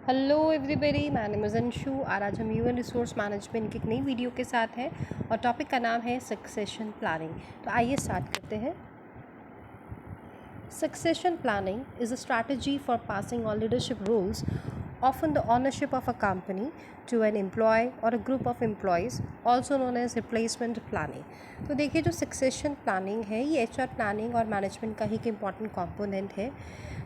Hello everybody, मैं name is Anshu और आज हम ह्यूमन रिसोर्स मैनेजमेंट की एक नई वीडियो के साथ हैं और टॉपिक का नाम है सक्सेशन प्लानिंग। तो आइए स्टार्ट करते हैं। Succession planning is a strategy for passing on leadership roles, often the ownership of a company, to an employee or a group of employees, also known as replacement planning। तो देखिए, जो succession planning है ये HR planning और management का ही एक important component है।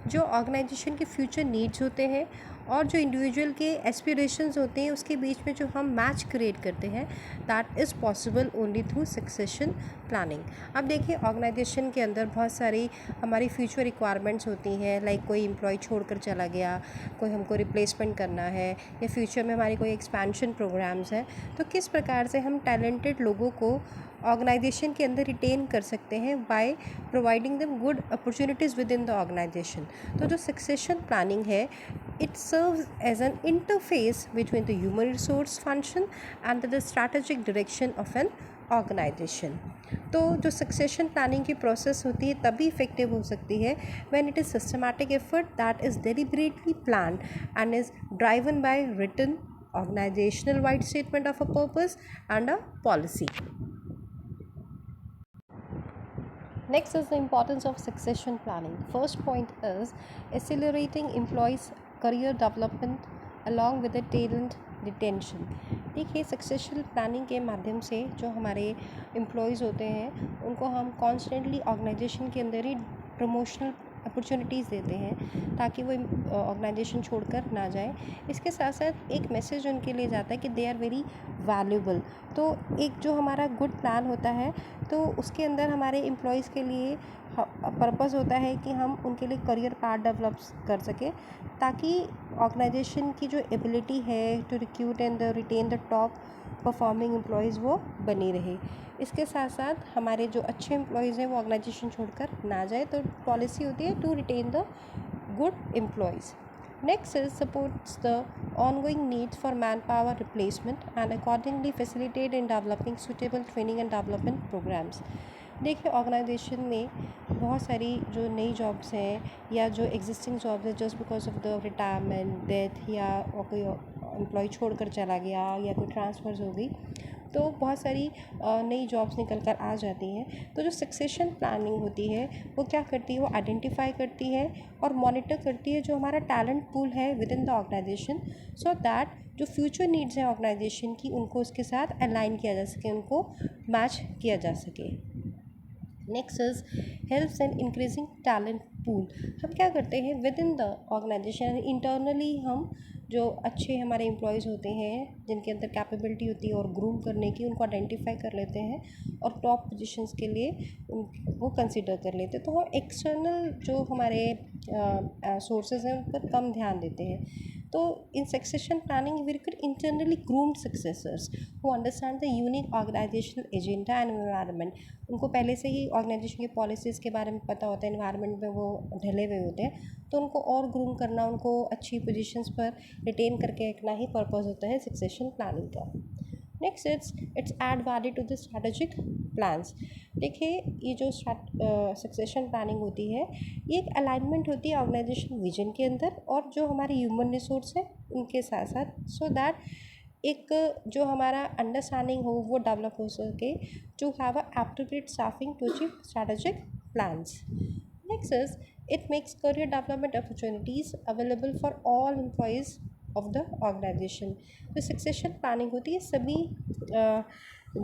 जो ऑर्गेनाइजेशन के फ्यूचर नीड्स होते हैं और जो इंडिविजुअल के एस्पिरेशंस होते हैं उसके बीच में जो हम मैच क्रिएट करते हैं, that is possible only through succession planning. अब देखिए, ऑर्गेनाइजेशन के अंदर बहुत सारी हमारी फ्यूचर रिक्वायरमेंट्स होती हैं, लाइक कोई एम्प्लॉय छोड़कर चला गया, कोई हमको रिप्लेसमेंट करना है, या फ्यूचर में हमारी कोई एक्सपेंशन प्रोग्राम्स हैं। तो किस प्रकार से हम टैलेंटेड लोगों को ऑर्गेनाइजेशन के अंदर रिटेन कर सकते हैं by providing them good opportunities within the organisation. तो जो सक्सेशन प्लानिंग है, it serves as an interface between the human resource function and the strategic direction of an organization। तो जो सक्सेशन प्लानिंग की process होती है तभी effective हो सकती है when it is systematic effort that is deliberately planned and is driven by written organizational wide statement of a purpose and a policy। Next is the importance of succession planning. First point is accelerating employees' career development along with the talent retention। देखिए, succession planning के माध्यम से जो हमारे employees होते हैं उनको हम कॉन्स्टेंटली ऑर्गेनाइजेशन के अंदर ही प्रमोशनल अपॉर्चुनिटीज़ देते हैं ताकि वो ऑर्गेनाइजेशन छोड़कर ना जाए। इसके साथ साथ एक मैसेज उनके लिए जाता है कि दे आर वेरी वैल्यूबल। तो एक जो हमारा गुड प्लान होता है तो उसके अंदर हमारे एम्प्लॉयज़ के लिए पर्पस होता है कि हम उनके लिए करियर पाथ डेवलप कर सकें ताकि ऑर्गेनाइजेशन की जो एबिलिटी है to recruit and retain the top performing employees वो बनी रहे। इसके साथ साथ हमारे जो अच्छे एम्प्लॉयज़ हैं वो ऑर्गेनाइजेशन छोड़कर ना जाए, तो पॉलिसी होती है to retain the good employees. Next is supports the ongoing needs for manpower replacement and accordingly facilitate in developing suitable training and development programs। देखिए, ऑर्गेनाइजेशन में बहुत सारी जो नई जॉब्स हैं या जो एग्जिस्टिंग जॉब्स हैं just because of the retirement, death या कोई एम्प्लॉय छोड़कर चला गया या कोई ट्रांसफ़र्स हो गई, तो बहुत सारी नई जॉब्स निकल कर आ जाती हैं। तो जो सक्सेशन प्लानिंग होती है वो क्या करती है, वो आइडेंटिफाई करती है और मॉनिटर करती है जो हमारा टैलेंट पूल है within the organisation, so that जो फ्यूचर नीड्स हैं ऑर्गेनाइजेशन की उनको उसके साथ अलाइन किया जा सके, उनको मैच किया जा सके। Next is helps in increasing talent pool. हम क्या करते हैं within the organisation internally, हम जो अच्छे हमारे एम्प्लॉयज़ होते हैं जिनके अंदर कैपेबिलिटी होती है और ग्रूम करने की, उनको आइडेंटिफाई कर लेते हैं और टॉप पोजीशंस के लिए वो कंसिडर कर लेते हैं। तो वो एक्सटर्नल जो हमारे सोर्सेज हैं उन पर कम ध्यान देते हैं। तो in succession planning we recruit internally groomed successors who understand the unique organisational agenda and environment. उनको पहले से ही ऑर्गेनाइजेशन की पॉलिसीज़ के बारे में पता होता है, एनवायरनमेंट में वो ढले हुए होते हैं, तो उनको और ग्रूम करना, उनको अच्छी पोजीशंस पर रिटेन करके रखना ही पर्पस होता है सक्सेशन प्लानिंग का। Next it's add value to the strategic plans. देखिए, ये जो सक्सेशन प्लानिंग होती है ये एक अलाइनमेंट होती है ऑर्गेनाइजेशन विजन के अंदर और जो हमारे ह्यूमन रिसोर्स हैं उनके साथ साथ, सो दैट एक जो हमारा अंडरस्टैंडिंग हो वो डेवलप हो सके to have a appropriate staffing to achieve strategic plans. Next is it makes career development opportunities available for all employees of the organisation. तो सक्सेशन प्लानिंग होती है सभी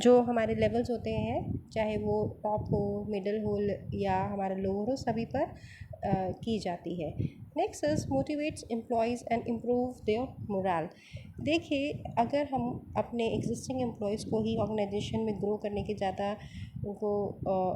जो हमारे लेवल्स होते हैं, चाहे वो टॉप हो, मिडल हो या हमारा लोअर हो, सभी पर की जाती है। Next is motivates employees and improve their moral. देखिए, अगर हम अपने एग्जिस्टिंग एम्प्लॉयज़ को ही ऑर्गेनाइजेशन में ग्रो करने के ज़्यादा उनको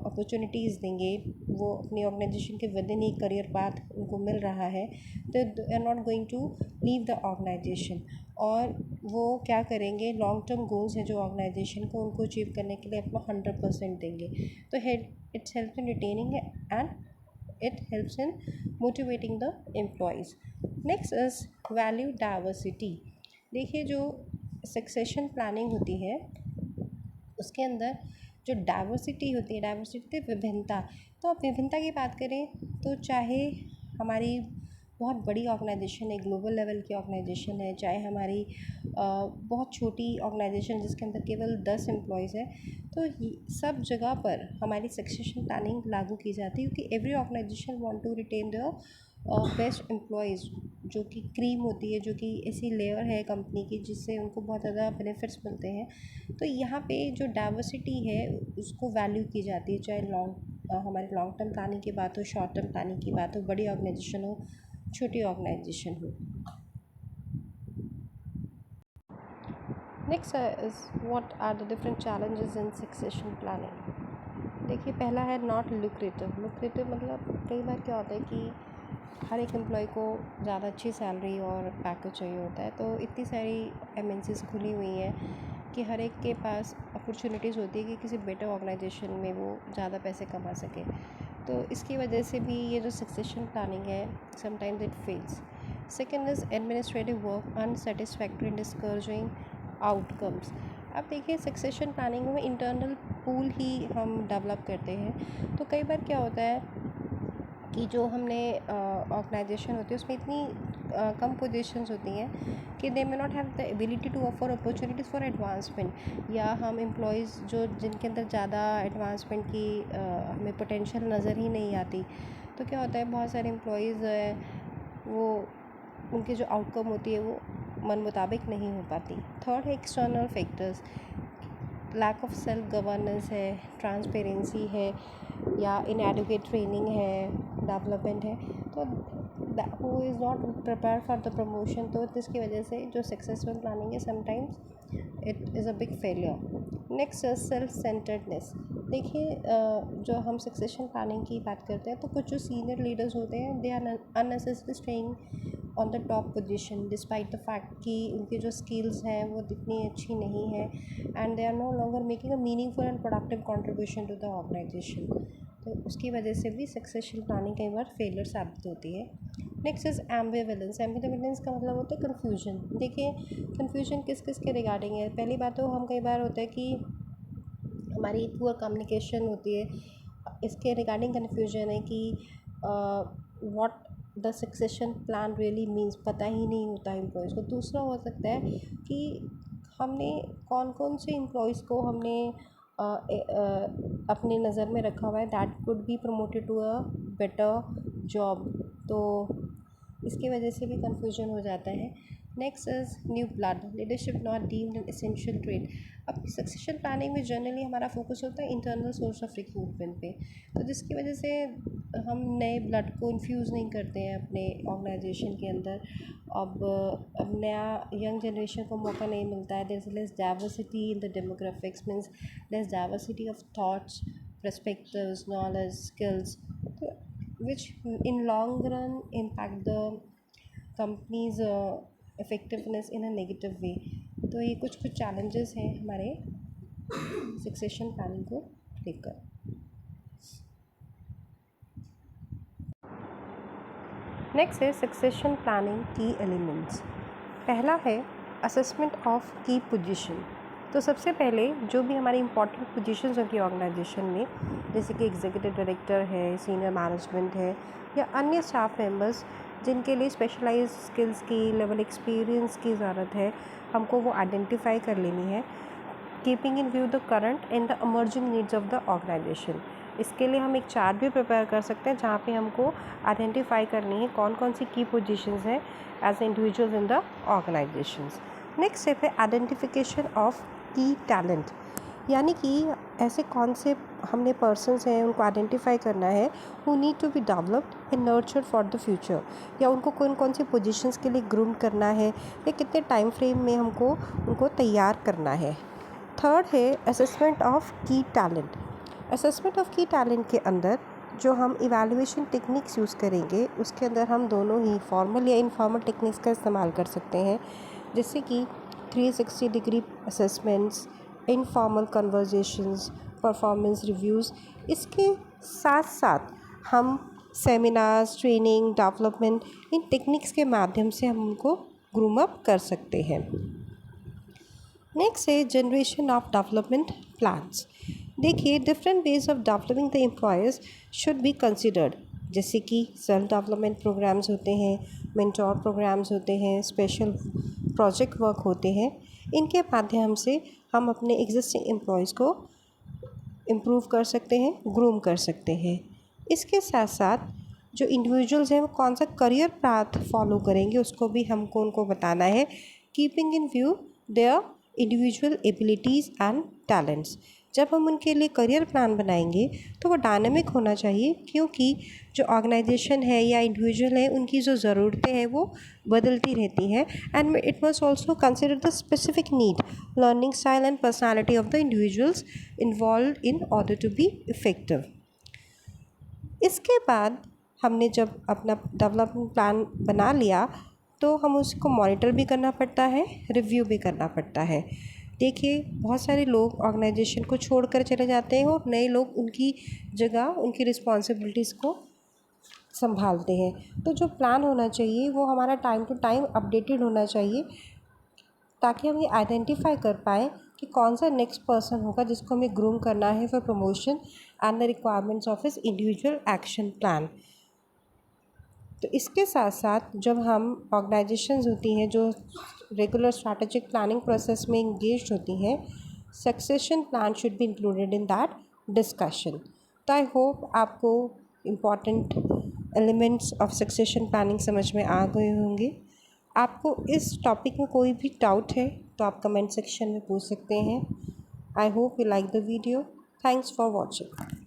अपॉर्चुनिटीज़ देंगे, वो अपनी ऑर्गेनाइजेशन के विद इन ही करियर पाथ उनको मिल रहा है, तो they are not going to leave the organisation और वो क्या करेंगे, लॉन्ग टर्म गोल्स हैं जो ऑर्गेनाइजेशन को उनको अचीव करने के लिए अपना 100% देंगे। तो it's help in retaining and it helps in motivating the employees। Next is value diversity। देखिए, जो सक्सेशन प्लानिंग होती है उसके अंदर जो डाइवर्सिटी होती है, डाइवर्सिटी विभिन्नता। तो अब विभिन्नता की बात करें तो चाहे हमारी बहुत बड़ी ऑर्गेनाइजेशन है, ग्लोबल लेवल की ऑर्गेनाइजेशन है, चाहे हमारी बहुत छोटी ऑर्गेनाइजेशन जिसके अंदर केवल 10 एम्प्लॉयज़ है, तो सब जगह पर हमारी सक्सेशन प्लानिंग लागू की जाती है, क्योंकि every organisation want to retain the best employees, जो कि क्रीम होती है, जो कि ऐसी लेयर है कंपनी की जिससे उनको बहुत ज़्यादा बेनिफिट्स मिलते हैं। तो यहाँ पे जो डाइवर्सिटी है उसको वैल्यू की जाती है, चाहे हमारे लॉन्ग टर्म प्लानिंग की बात हो, शॉर्ट टर्म प्लानिंग की बात हो, बड़ी ऑर्गेनाइजेशन हो, छोटी ऑर्गेनाइजेशन हो। Next is what are the different challenges in succession planning. देखिए, पहला है नॉट लुक्रेटिव। लुक्रेटिव मतलब कई बार क्या होता है कि हर एक एम्प्लॉय को ज़्यादा अच्छी सैलरी और पैकेज चाहिए होता है, तो इतनी सारी एमएनसीज खुली हुई हैं कि हर एक के पास अपॉर्चुनिटीज़ होती है कि किसी बेटर ऑर्गेनाइजेशन में वो ज़्यादा पैसे कमा सके। तो इसकी वजह से भी ये जो सक्सेशन प्लानिंग है, sometimes it fails. Second is administrative work unsatisfactory in discouraging outcomes. अब देखिए, सक्सेशन प्लानिंग में इंटरनल पूल ही हम डेवलप करते हैं, तो कई बार क्या होता है कि जो हमने ऑर्गेनाइजेशन होती है उसमें इतनी कम पोजीशंस होती हैं कि they may not have the ability to offer opportunities for advancement, या हम एम्प्लॉयज़ जो जिनके अंदर ज़्यादा एडवांसमेंट की हमें पोटेंशियल नज़र ही नहीं आती, तो क्या होता है बहुत सारे एम्प्लॉयज़ वो उनकी जो आउटकम होती है वो मन मुताबिक नहीं हो पाती। थर्ड है external factors, lack of self governance है, ट्रांसपेरेंसी है, या इनएडुकेट ट्रेनिंग है, डेवलपमेंट है, तो who is not prepare for the promotion. तो इसकी वजह से जो सक्सेसफुल प्लानिंग है sometimes it is a big failure. Next self centredness. देखिए, जो हम सक्सेशन प्लानिंग की बात करते हैं तो कुछ जो सीनियर लीडर्स होते हैं they are unnecessary staying on the top position despite the fact कि उनकी जो स्किल्स हैं वो इतनी अच्छी नहीं है, and they are no longer making a meaningful and productive contribution to the organisation. तो उसकी वजह से भी सक्सेशन प्लानिंग कई बार फेलियर साबित होती है। Next is ambivalence. एम्बिवेलेंस का मतलब होता है कन्फ्यूजन। देखिए, कन्फ्यूजन किस किस के रिगार्डिंग है। पहली बात तो हम कई बार होता है कि हमारी पुअर कम्युनिकेशन होती है, इसके रिगार्डिंग कन्फ्यूजन है कि what the succession plan really means, पता ही नहीं होता एम्प्लॉयज़ को। दूसरा हो सकता है कि हमने कौन कौन से एम्प्लॉयज़ को हमने अपनी नज़र में रखा हुआ है that could be promoted to a better job, तो इसकी वजह से भी कन्फ्यूजन हो जाता है। Next is new blood, leadership not deemed an essential trade. अब सक्सेशन प्लानिंग में जनरली हमारा फोकस होता है इंटरनल सोर्स ऑफ रिक्रूटमेंट पे, तो जिसकी वजह से हम नए ब्लड को इन्फ्यूज़ नहीं करते हैं अपने ऑर्गेनाइजेशन के अंदर। अब नया यंग जनरेशन को मौका नहीं मिलता है। There is less diversity in the demographics, means less diversity of thoughts, perspectives, knowledge, skills, which in long run impact the company's effectiveness in a negative way। तो ये कुछ challenges हैं हमारे succession planning को लेकर। नेक्स्ट है succession planning की elements. पहला है असेसमेंट ऑफ की पोजीशन। तो सबसे पहले जो भी हमारी इंपॉर्टेंट पोजीशंस होंगी ऑर्गेनाइजेशन में, जैसे कि एग्जीक्यूटिव डायरेक्टर है, सीनियर मैनेजमेंट है, या अन्य स्टाफ मेंबर्स जिनके लिए स्पेशलाइज्ड स्किल्स की, लेवल एक्सपीरियंस की ज़रूरत है, हमको वो आइडेंटिफाई कर लेनी है, keeping in view the current and the emerging needs of the organisation. इसके लिए हम एक चार्ट भी प्रिपेयर कर सकते हैं जहाँ पे हमको आइडेंटिफाई करनी है कौन कौन सी की पोजीशंस हैं as individuals in the organisations. Next step है आइडेंटिफिकेशन ऑफ की टैलेंट, यानी कि ऐसे कौन से हमने पर्सन्स हैं उनको आइडेंटिफाई करना है who need to be developed and nurtured for the future, या उनको कौन कौन सी पोजीशंस के लिए ग्रूम करना है, या कितने टाइम फ्रेम में हमको उनको तैयार करना है। थर्ड है assessment of key talent. Assessment of key talent के अंदर जो हम इवैल्यूएशन टेक्निक्स यूज़ करेंगे उसके अंदर हम दोनों ही फॉर्मल या इनफॉर्मल टेक्निक्स का इस्तेमाल कर सकते हैं, जैसे कि 360 degree assessments, informal conversations, performance reviews. इसके साथ साथ हम सेमिनार्स, ट्रेनिंग, डेवलपमेंट, इन टेक्निक्स के माध्यम से हम उनको ग्रूम अप कर सकते हैं। नेक्स्ट है जनरेशन ऑफ डेवलपमेंट प्लान्स। देखिए, different ways of developing the employees should be considered. जैसे कि सेल्फ डेवलपमेंट प्रोग्राम्स होते हैं, मेंटोर प्रोग्राम्स होते हैं, स्पेशल प्रोजेक्ट वर्क होते हैं। इनके माध्यम से हम अपने एग्जिस्टिंग एम्प्लॉयज़ को इम्प्रूव कर सकते हैं, ग्रूम कर सकते हैं। इसके साथ साथ जो इंडिविजुअल्स हैं वो कौन सा करियर पाथ फॉलो करेंगे उसको भी हमको उनको बताना है, keeping in view their individual abilities and talents. जब हम उनके लिए करियर प्लान बनाएंगे तो वो डायनेमिक होना चाहिए, क्योंकि जो ऑर्गेनाइजेशन है या इंडिविजुअल है उनकी जो ज़रूरतें हैं वो बदलती रहती हैं। And it must also consider the specific need, learning style and personality of the individuals involve in order to be effective. इसके बाद हमने जब अपना डेवलपमेंट प्लान बना लिया तो हम उसको मॉनिटर भी करना पड़ता है, रिव्यू भी करना पड़ता है। देखिए, बहुत सारे लोग ऑर्गेनाइजेशन को छोड़कर चले जाते हैं और नए लोग उनकी जगह उनकी रिस्पॉन्सिबिलिटीज़ को संभालते हैं। तो जो प्लान होना चाहिए वो हमारा टाइम टू टाइम अपडेटेड होना चाहिए, ताकि हम ये आइडेंटिफाई कर पाएँ कि कौन सा नेक्स्ट पर्सन होगा जिसको हमें ग्रूम करना है for promotion and the requirements of his individual action plan. तो इसके साथ साथ जब हम ऑर्गेनाइजेशंस होती हैं जो रेगुलर स्ट्रैटेजिक प्लानिंग प्रोसेस में इंगेज्ड होती हैं, succession plan should be included in that discussion. तो आई होप आपको important elements of succession planning समझ में आ गए होंगे। आपको इस टॉपिक में कोई भी डाउट है तो आप कमेंट सेक्शन में पूछ सकते हैं। I hope you like the video. Thanks for watching.